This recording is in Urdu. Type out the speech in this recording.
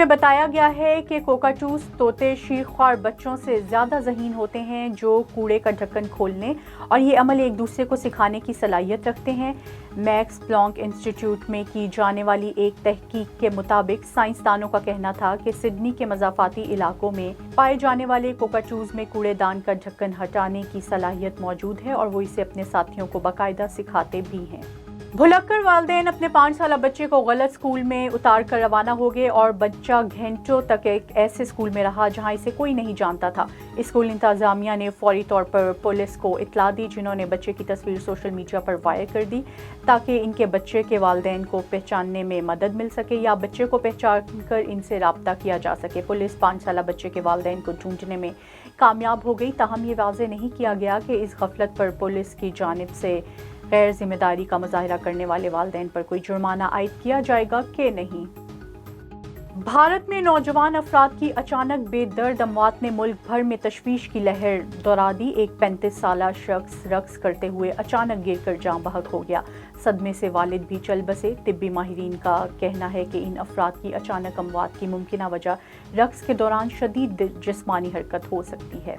میں بتایا گیا ہے کہ کوکاٹوس طوطے شیر خوار بچوں سے زیادہ ذہین ہوتے ہیں جو کوڑے کا ڈھکن کھولنے اور یہ عمل ایک دوسرے کو سکھانے کی صلاحیت رکھتے ہیں۔ میکس پلانک انسٹی ٹیوٹ میں کی جانے والی ایک تحقیق کے مطابق سائنسدانوں کا کہنا تھا کہ سڈنی کے مضافاتی علاقوں میں پائے جانے والے کوکاٹوز میں کوڑے دان کا ڈھکن ہٹانے کی صلاحیت موجود ہے اور وہ اسے اپنے ساتھیوں کو باقاعدہ سکھاتے بھی ہیں۔ بھلکڑ والدین اپنے 5 سالہ بچے کو غلط اسکول میں اتار کر روانہ ہو گئے اور بچہ گھنٹوں تک ایک ایسے اسکول میں رہا جہاں اسے کوئی نہیں جانتا تھا۔ اسکول انتظامیہ نے فوری طور پر پولیس کو اطلاع دی، جنہوں نے بچے کی تصویر سوشل میڈیا پر وائرل کر دی تاکہ ان کے بچے کے والدین کو پہچاننے میں مدد مل سکے یا بچے کو پہچان کر ان سے رابطہ کیا جا سکے۔ پولیس 5 سالہ بچے کے والدین کو ڈھونڈنے میں کامیاب ہو گئی، تاہم یہ واضح نہیں کیا گیا کہ اس غفلت پر پولیس کی جانب سے غیر ذمہ داری کا مظاہرہ کرنے والے والدین پر کوئی جرمانہ عائد کیا جائے گا کہ نہیں۔ بھارت میں نوجوان افراد کی اچانک بے درد اموات نے ملک بھر میں تشویش کی لہر دوڑا دی۔ ایک 35 سالہ شخص رقص کرتے ہوئے اچانک گر کر جاں بحق ہو گیا۔ صدمے سے والد بھی چل بسے۔ طبی ماہرین کا کہنا ہے کہ ان افراد کی اچانک اموات کی ممکنہ وجہ رقص کے دوران شدید جسمانی حرکت ہو سکتی ہے۔